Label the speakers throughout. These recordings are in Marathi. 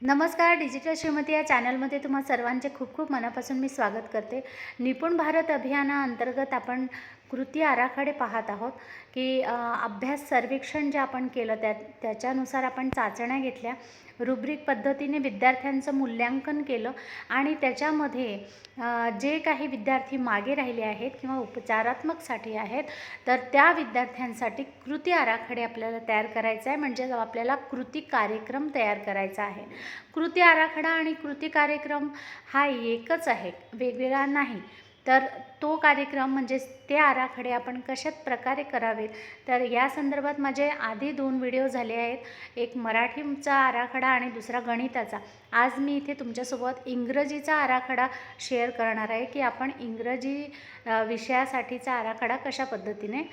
Speaker 1: नमस्कार. डिजिटल श्रीमती या चॅनलमध्ये तुम्हा सर्वांचे खूप खूप मनापासून मी स्वागत करते. निपुण भारत अभियानाअंतर्गत आपण कृती आराखडे पाहत आहोत की अभ्यास सर्वेक्षण जे आपण केलं त्याच्यानुसार आपण चाचण्या घेतल्या, रुब्रिक पद्धतीने विद्यार्थ्यांचं मूल्यांकन केलं आणि त्याच्यामध्ये जे काही विद्यार्थी मागे राहिले आहेत किंवा उपचारात्मकसाठी आहेत तर त्या विद्यार्थ्यांसाठी कृती आराखडे आपल्याला तयार करायचा आहे, म्हणजे आपल्याला कृती कार्यक्रम तयार करायचा आहे. कृती आराखडा आणि कृती कार्यक्रम हा एकच आहे, वेगवेगळा नाही. तर तो कार्यक्रम म्हणजे ते आराखडे आपण कशा प्रकारे करावेत, तर या संदर्भात माझे आधी 2 व्हिडिओ झाले आहेत. एक मराठीचा आराखडा आणि दुसरा गणिताचा. आज मी इथे तुमच्यासोबत इंग्रजीचा आराखडा शेअर करणार आहे की आपण इंग्रजी विषयासाठीचा आराखडा कशा पद्धतीने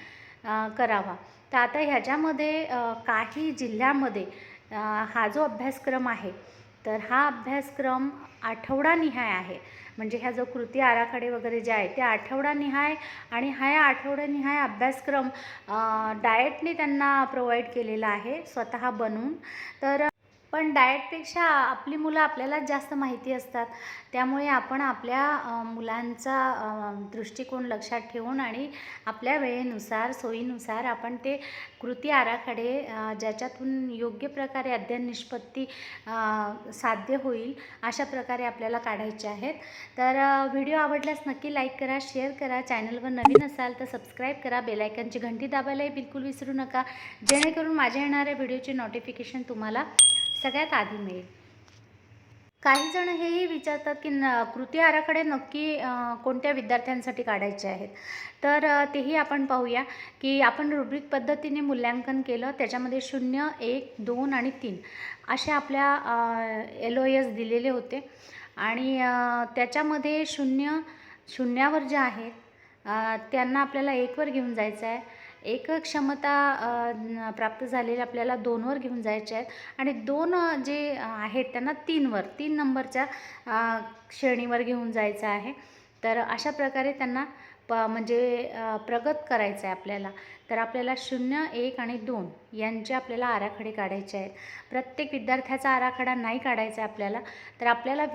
Speaker 1: करावा. तर आता ह्याच्यामध्ये काही जिल्ह्यामध्ये हा जो अभ्यासक्रम आहे तर हा अभ्यासक्रम आठवडानिहाय आहे. म्हणजे ह्या जो कृती आराखडे वगैरे जे आहे ते आठवडानिहाय आणि हा आठवडानिहाय अभ्यासक्रम डाएटने त्यांना प्रोव्हाइड केलेला आहे स्वतः बनवून. तर पण डाएटपेक्षा आपली मुलं आपल्यालाच जास्त माहिती असतात, त्यामुळे आपण आपल्या मुलांचा दृष्टिकोन लक्षात ठेवून आणि आपल्या वेळेनुसार सोयीनुसार आपण ते कृती आराखडे ज्याच्यातून योग्य प्रकारे अध्ययन निष्पत्ती साध्य होईल अशा प्रकारे आपल्याला काढायचे आहेत. तर व्हिडिओ आवडल्यास नक्की लाईक करा, शेअर करा. चॅनलवर नवीन असाल तर सबस्क्राईब करा. बेल आयकॉनची घंटी दाबायलाही बिलकुल विसरू नका, जेणेकरून माझ्या येणाऱ्या व्हिडिओचे नोटिफिकेशन तुम्हाला सगळ्यात आधी मिळेल. काही जण हेही विचारतात की कृती आराखडे नक्की कोणत्या विद्यार्थ्यांसाठी काढायचे आहेत. तर तेही आपण पाहूया की आपण रुब्रिक पद्धतीने मूल्यांकन केलं, त्याच्यामध्ये 0, 1, 2 आणि 3 असे आपल्या LOS दिलेले होते आणि त्याच्यामध्ये शून्यावर जे आहेत त्यांना आपल्याला 1 वर घेऊन जायचं आहे. एक क्षमता प्राप्त झालेले आपल्याला 2 वर घेऊन जायचे आहेत आणि 2 जे आहेत त्यांना 3 वर 3 नंबरच्या श्रेणीवर घेऊन जायचं आहे. तर अशा प्रकारे त्यांना म्हणजे प्रगत करायचं आहे आपल्याला. तर आपल्याला 0, 1 आणि 2 यांचे आपल्याला आराखडे काढायचे आहेत. प्रत्येक विद्यार्थ्याचा आराखडा नाही काढायचा आहे आपल्याला. तर आपल्याला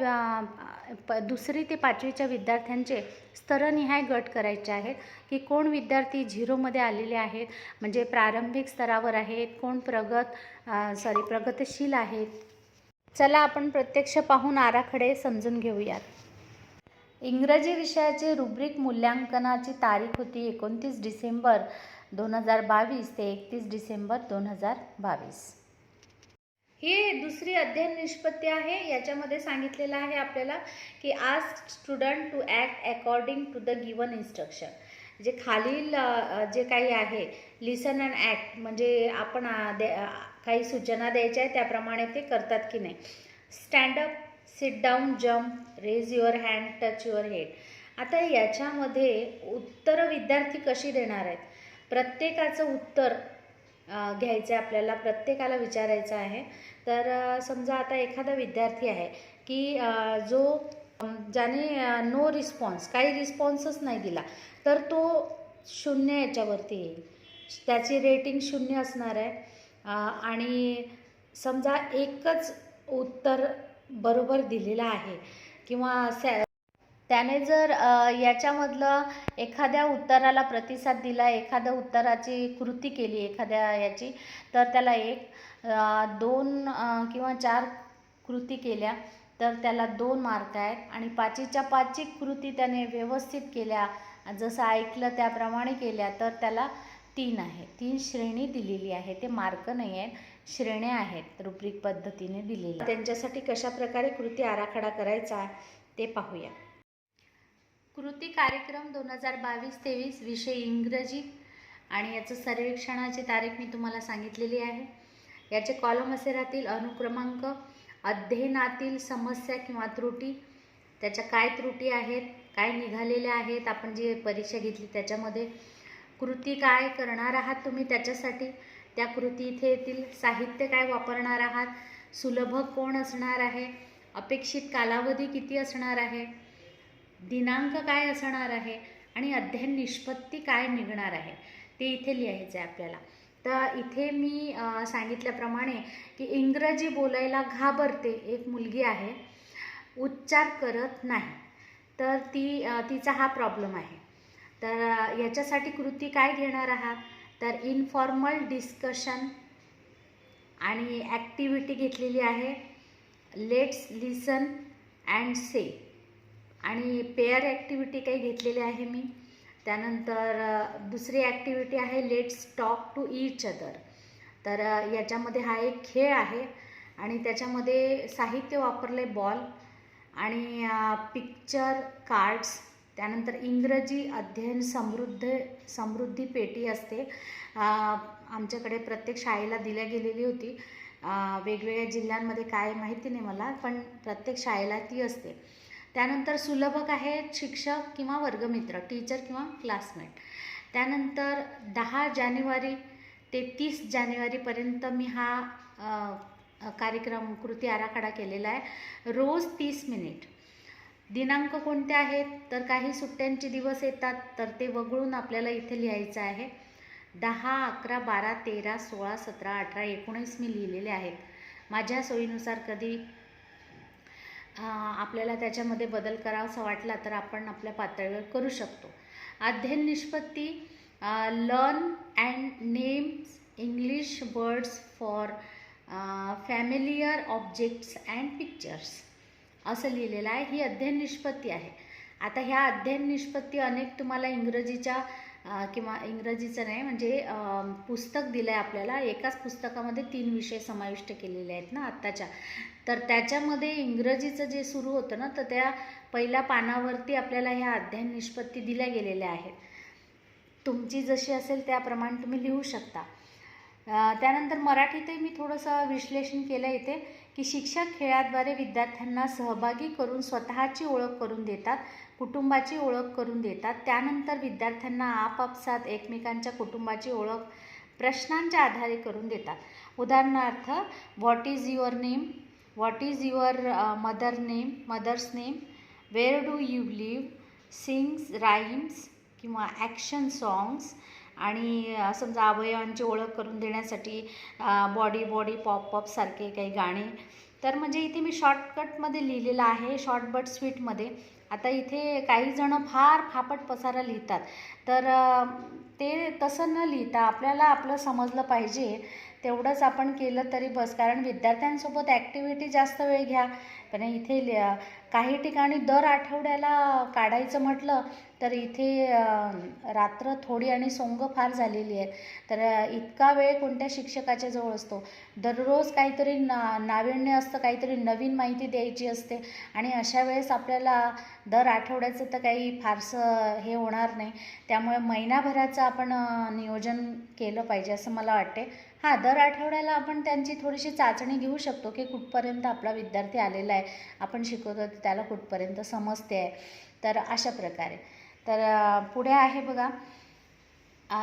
Speaker 1: 2री ते 5वीच्या विद्यार्थ्यांचे स्तरनिहाय गट करायचे आहेत की कोण विद्यार्थी 0मध्ये आलेले आहेत, म्हणजे प्रारंभिक स्तरावर आहेत, कोण प्रगतशील आहेत. चला आपण प्रत्यक्ष पाहून आराखडे समजून घेऊयात. इंग्रजी विषयाचे रुब्रिक मूल्यांकनाची तारीख होती 29 डिसेंबर 2022 ते 31 डिसेंबर 2022. ही 2री अध्ययन निष्पत्ती आहे. याच्यामध्ये सांगितलेलं आहे आपल्याला की ask student to act according to the given instruction. जे खालील जे काही आहे लिसन अँड ॲक्ट, म्हणजे आपण काही सूचना द्यायच्या आहे त्याप्रमाणे ते करतात की नाही. Stand up, sit down, jump, raise your hand, touch your head. आता याच्यामध्ये उत्तरं विद्यार्थी कशी देणार आहेत, प्रत्येकाचं उत्तर घ्यायचं आहे आपल्याला, प्रत्येकाला विचारायचं आहे. तर समजा आता एखादा विद्यार्थी आहे की ज्याने नो रिस्पॉन्स, काही रिस्पॉन्सच नाही दिला, तर तो 0 याच्यावरती येईल. त्याची रेटिंग 0 असणार आहे. आणि समजा एकच उत्तर बरोबर दिलेलं आहे किंवा त्याने जर याच्यामधलं एखाद्या उत्तराला प्रतिसाद दिला, एखाद्या उत्तराची कृती केली एखाद्या याची, तर त्याला 1, 2 किंवा 4 कृती केल्या तर त्याला 2 मार्क आहेत आणि 5च्या 5ची कृती त्याने व्यवस्थित केल्या, जसं ऐकलं त्याप्रमाणे केल्या, तर त्याला 3 आहे. 3 श्रेणी दिलेली आहे. ते मार्क नाही आहेत, श्रेण्या आहेत रुब्रिक पद्धतीने दिलेल्या. त्यांच्यासाठी कशा प्रकारे कृती आराखडा करायचा ते पाहूया. कृती कार्यक्रम 2022-23 विषय इंग्रजी आणि याचं सर्वेक्षणाची तारीख मी तुम्हाला सांगितलेली आहे. याचे कॉलम असे राहतील: अनुक्रमांक, अध्ययनातील समस्या किंवा त्रुटी, त्याच्या काय त्रुटी आहेत, काय निघालेल्या आहेत, आपण जी परीक्षा घेतली त्याच्यामध्ये, कृती काय करणार आहात तुम्ही त्याच्यासाठी, त्या कृती इथे येतील, साहित्य काय वापरणार आहात, सुलभ कोण असणार आहे, अपेक्षित कालावधी किती असणार आहे, दिनांक काय असणार आहे आणि अध्ययन निष्पत्ती काय निघणार आहे ते इथे लिहायचं आहे आपल्याला. तर इथे मी सांगितल्याप्रमाणे की इंग्रजी बोलायला घाबरते एक मुलगी आहे, उच्चार करत नाही, तर तिचा हा प्रॉब्लेम आहे. तर याच्यासाठी कृती काय घेणार आहात, तर इनफॉर्मल डिस्कशन आणि ॲक्टिव्हिटी घेतलेली आहे, लेट्स लिसन अँड से, आणि पेअर ॲक्टिव्हिटी काही घेतलेली आहे मी. त्यानंतर दुसरी ॲक्टिव्हिटी आहे let's talk to each other. तर याच्यामध्ये हा एक खेळ आहे आणि त्याच्यामध्ये साहित्य वापरले बॉल आणि पिक्चर कार्ड्स. त्यानंतर इंग्रजी अध्ययन समृद्धी पेटी असते, आमच्याकडे प्रत्येक शाळेला दिल्या गेलेली होती. वेगवेगळ्या जिल्ह्यांमध्ये काय माहिती नाही मला, पण प्रत्येक शाळेला ती असते. त्यानंतर सुलभक आहेत शिक्षक किंवा वर्गमित्र, टीचर किंवा क्लासमेट. त्यानंतर 10 जानेवारी ते 30 जानेवारीपर्यंत मी हा कार्यक्रम कृती आराखडा केलेला आहे, रोज 30 मिनिट. दिनांक कोणते आहेत, तर काही सुट्ट्यांचे दिवस येतात, तर ते वगळून आपल्याला इथे लिहायचं आहे. 10, 11, 12, 13, 16, 17, 18, 19 मी लिहिलेले आहेत. माझ्या सोयीनुसार कधी आपल्याला त्याच्यामध्ये बदल करावासा वाटला तर आपण आपल्या पातळीवर करू शकतो. अध्ययन निष्पत्ती, learn and names English words for familiar objects and pictures असं लिहिलेलं आहे. ही अध्ययन निष्पत्ती आहे. आता ह्या अध्ययन निष्पत्ती अनेक तुम्हाला इंग्रजीच्या किंवा इंग्रजीचं नाही म्हणजे पुस्तक दिलं आहे आपल्याला. एकाच पुस्तकामध्ये 3 विषय समाविष्ट केलेले आहेत ना आत्ताच्या. तर त्याच्यामध्ये इंग्रजीचं जे सुरू होतं ना, तर त्या पहिल्या पानावरती आपल्याला ह्या अध्ययन निष्पत्ती दिल्या गेलेल्या आहेत. तुमची जशी असेल त्याप्रमाणे तुम्ही लिहू शकता. त्यानंतर मराठीतही मी थोडंसं विश्लेषण केलं इथे की शिक्षक खेळाद्वारे विद्यार्थ्यांना सहभागी करून स्वतःची ओळख करून देतात, कुटुंबाची ओळख करून देतात. त्यानंतर विद्यार्थ्यांना आपापसात एकमेकांच्या कुटुंबाची ओळख प्रश्नांच्या आधारे करून देतात. उदाहरणार्थ, what is your name, what is your mother's name, where do you live, sings rhymes किंवा ॲक्शन सॉंग्स. आणि समजा अवयवांची ओळख करून देण्यासाठी बॉडी पॉप सारखे काही गाणे. तर म्हणजे इथे मी शॉर्टकटमध्ये लिहिलेलं आहे, शॉर्ट बट स्वीटमध्ये. आता इथे काही जणं फार फापट पसारा लिहितात, तर ते तसं न लिहिता आपल्याला आपलं समजलं पाहिजे तेवढंच आपण केलं तरी बस. कारण विद्यार्थ्यांसोबत ॲक्टिव्हिटी जास्त वेळ घ्या, पण इथे काही ठिकाणी दर आठवड्याला काढायचं म्हटलं तर इथे रात्र थोडी आणि सोंग फार झालेली आहेत. तर इतका वेळ कोणत्या शिक्षकाच्या जवळ असतो. दररोज काहीतरी नाविन्य असतं, काहीतरी नवीन माहिती द्यायची असते आणि अशा वेळेस आपल्याला दर आठवड्याचं तर काही फारसं हे होणार नाही. त्यामुळे महिनाभराचं आपण नियोजन केलं पाहिजे असं मला वाटते. हां, दर आठवड्याला आपण त्यांची थोडीशी चाचणी घेऊ शकतो की कुठपर्यंत आपला विद्यार्थी आलेला आहे, आपण शिकवतो त्याला कुठपर्यंत समजते आहे. तर अशा प्रकारे. तर पुढे आहे बघा,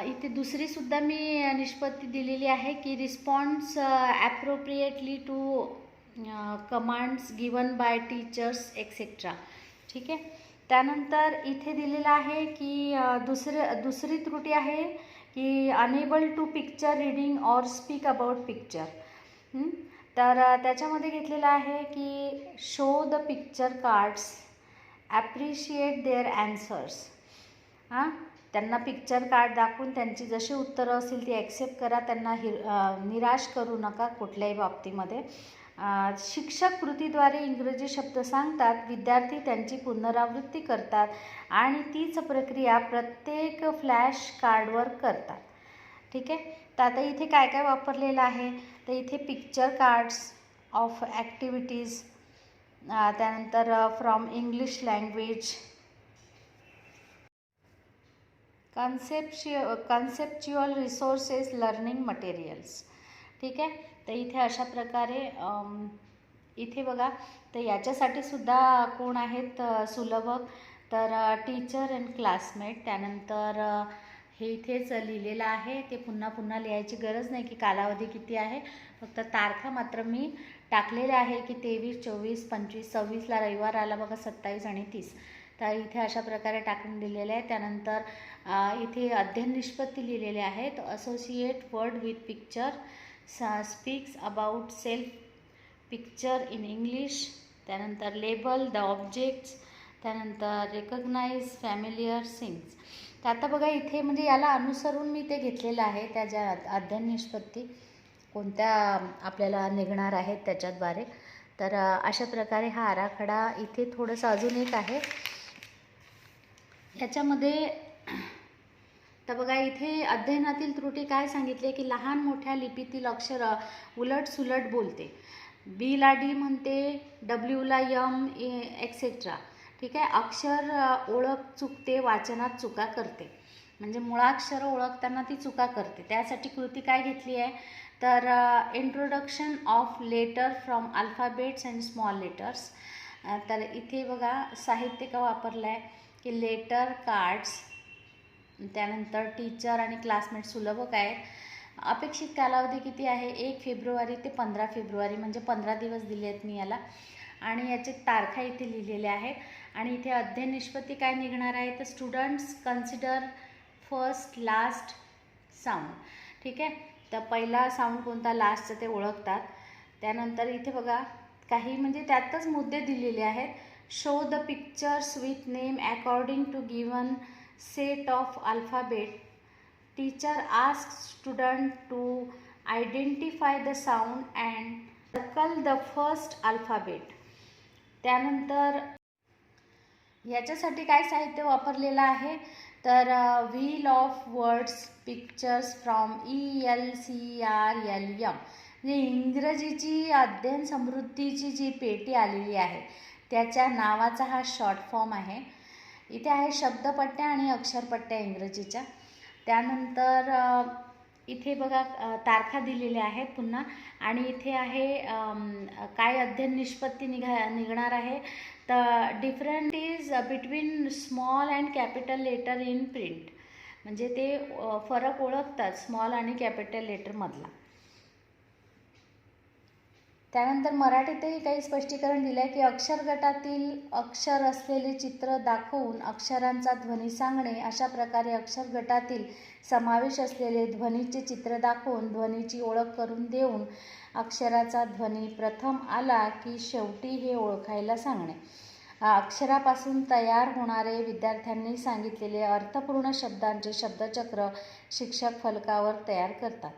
Speaker 1: इथे दुसरीसुद्धा मी निष्पत्ती दिलेली आहे की response appropriately to commands given by teachers etcetera. ठीक आहे. त्यानंतर इथे दिलेलं आहे की दुसरी त्रुटी आहे की unable to picture reading or speak about picture. तर त्याच्यामध्ये घेतलेलं आहे की show the picture cards, appreciate their answers. त्यांना पिक्चर कार्ड दाखवून त्यांची जशी उत्तरं असतील ती ॲक्सेप्ट करा. त्यांना निराश करू नका कुठल्याही बाबतीमध्ये. शिक्षक कृतीद्वारे इंग्रजी शब्द सांगतात, विद्यार्थी त्यांची पुनरावृत्ती करतात आणि तीच प्रक्रिया प्रत्येक फ्लॅश कार्डवर करतात. ठीक आहे. तर आता इथे काय काय वापरलेलं आहे, तर इथे पिक्चर कार्ड्स ऑफ ॲक्टिव्हिटीज, त्यानंतर from English language, conceptual resources, learning materials. ठीक आहे. तर इथे अशा प्रकारे इथे बघा, तर याच्यासाठी सुद्धा कोण आहेत सुलभक, तर टीचर अँड क्लासमेट. त्यानंतर हे इथेच लिहिलेलं आहे, ते पुन्हा लिहायची गरज नाही की कालावधी किती आहे, फक्त तारखा मात्र मी टाकलेल्या आहे की 23, 24, 25, 26ला रविवार आला बघा, 27 आणि 30. तर इथे अशा प्रकारे टाकून दिलेले आहे. त्यानंतर इथे अध्ययन निष्पत्ती लिहिलेले आहेत. Associate word with picture, speaks about self picture in English. त्यानंतर लेबल द ऑब्जेक्ट्स. त्यानंतर रेकग्नाइज फॅमिलियर सिंग्स. तर आता बघा इथे म्हणजे याला अनुसरून मी ते घेतलेलं आहे, त्या ज्या अध्ययन निष्पत्ती कोणत्या आपल्याला निघणार आहेत त्याच्याद्वारे. तर अशा प्रकारे हा आराखडा इथे थोडंसं अजून एक आहे याच्यामध्ये. तर बघा इथे अध्ययनातील त्रुटी काय सांगितले की लहान मोठ्या लिपीतील अक्षर उलटसुलट बोलते. बीला डी म्हणते, डब्ल्यूला यम एक्सेट्रा. ठीक आहे. अक्षर ओळख चुकते, वाचनात चुका करते. म्हणजे मुळाक्षर ओळखताना ती चुका करते. त्यासाठी कृती काय घेतली आहे तर introduction of letter from alphabets and small letters. तर इथे बघा साहित्य का वापरलं आहे की लेटर कार्ड्स. त्यानंतर टीचर आणि क्लासमेट सुलभक आहेत. अपेक्षित कालावधी किती आहे 1 फेब्रुवारी ते 15 फेब्रुवारी, म्हणजे 15 दिवस दिले आहेत मी याला. आणि याचे तारखा इथे लिहिलेल्या आहेत. आणि इथे अध्ययन निष्पत्ती काय निघणार आहे तर students consider first last sound. ठीक आहे. तर पहिला साऊंड कोणता, लास्टचं ते ओळखतात. त्यानंतर इथे बघा काही म्हणजे त्यातच मुद्दे दिलेले आहेत. Show the pictures with name according to given set of alphabet. Teacher ask student to identify the sound and circle the first alphabet. त्यानंतर याच्यासाठी काय साहित्य वापरलेलं आहे तर wheel of words pictures from ELCRLM. म्हणजे इंग्रजीची अध्ययन समृद्धीची जी पेटी आलेली आहे त्याच्या नावाचा हा शॉर्ट फॉर्म आहे. इथे आहे शब्दपट्ट्या आणि अक्षरपट्ट्या इंग्रजीच्या. त्यानंतर इथे बघा तारखा दिलेल्या आहेत पुन्हा. आणि इथे आहे काय अध्ययन निष्पत्ती निघणार आहे तर different is between small and capital letter in print. म्हणजे ते फरक ओळखतात स्मॉल आणि कॅपिटल लेटरमधला. त्यानंतर मराठीतही काही स्पष्टीकरण दिलं आहे की अक्षर गटातील अक्षर असलेले चित्र दाखवून अक्षरांचा ध्वनी सांगणे. अशा प्रकारे अक्षर गटातील समावेश असलेले ध्वनीचे चित्र दाखवून ध्वनीची ओळख करून देऊन अक्षराचा ध्वनी प्रथम आला की शेवटी हे ओळखायला सांगणे. अक्षरापासून तयार होणारे विद्यार्थ्यांनी सांगितलेले अर्थपूर्ण शब्दांचे शब्दचक्र शिक्षक फलकावर तयार करतात.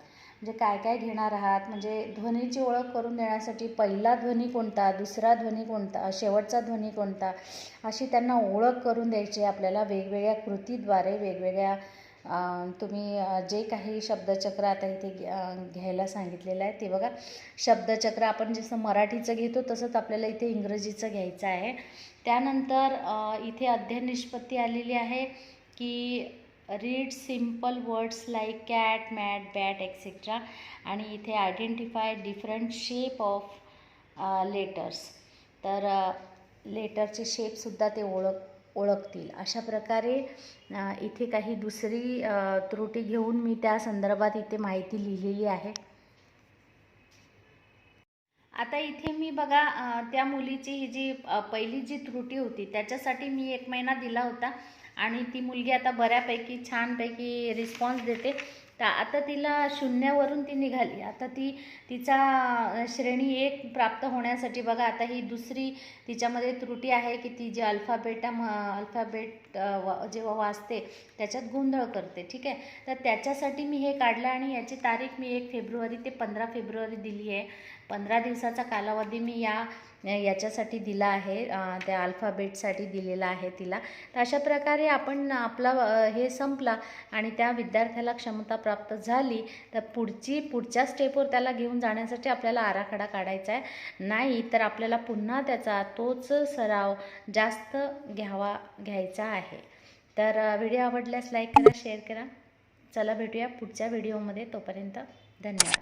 Speaker 1: म्हणजे काय काय घेणार आहात म्हणजे ध्वनीची ओळख करून देण्यासाठी पहिला ध्वनी कोणता, दुसरा ध्वनी कोणता, शेवटचा ध्वनी कोणता, अशी त्यांना ओळख करून द्यायची आपल्याला वेगवेगळ्या कृतीद्वारे. वेगवेगळ्या तुम्ही जे काही शब्दचक्र आता इथे घ्यायला सांगितलेलं आहे ते बघा. शब्दचक्र आपण जसं मराठीचं घेतो तसंच आपल्याला इथे इंग्रजीचं घ्यायचं आहे. त्यानंतर इथे अध्ययन निष्पत्ती आलेली आहे की read simple words like cat, mat, bat etcetera. आणि इथे identify different shape of letters. तर लेटरचे शेपसुद्धा ते ओळखतील. अशा प्रकारे इथे काही दुसरी त्रुटी घेऊन मी त्या संदर्भात इथे माहिती लिहिलेली आहे. आता इथे मी बघा त्या मुलीची ही जी पहिली जी त्रुटी होती त्याच्यासाठी मी 1 महिना दिला होता आणि ती मुलगी आता बऱ्यापैकी छानपैकी रिस्पॉन्स देते. तर आता तिला 0 वरून ती निघाली. आता तिचा श्रेणी 1 प्राप्त होण्यासाठी बघा आता ही दुसरी तिच्यामध्ये त्रुटी आहे की ती जी अल्फाबेट जेव्हा वाचते त्याच्यात गोंधळ करते. ठीक आहे. तर त्याच्यासाठी मी हे काढलं आणि याची तारीख मी 1 फेब्रुवारी ते 15 फेब्रुवारी दिली आहे. 15 दिवसाचा कालावधी मी याच्यासाठी दिला आहे, त्या अल्फाबेटसाठी दिलेला आहे तिला. तर अशा प्रकारे आपण आपला हे संपला आणि त्या विद्यार्थ्याला क्षमता प्राप्त झाली तर पुढच्या स्टेपवर त्याला घेऊन जाण्यासाठी आपल्याला आराखडा काढायचा आहे. नाही तर आपल्याला पुन्हा त्याचा तोच सराव जास्त घ्यायचा आहे. तर व्हिडिओ आवडल्यास लाईक करा, शेअर करा. चला भेटूया पुढच्या व्हिडिओमध्ये. तोपर्यंत धन्यवाद.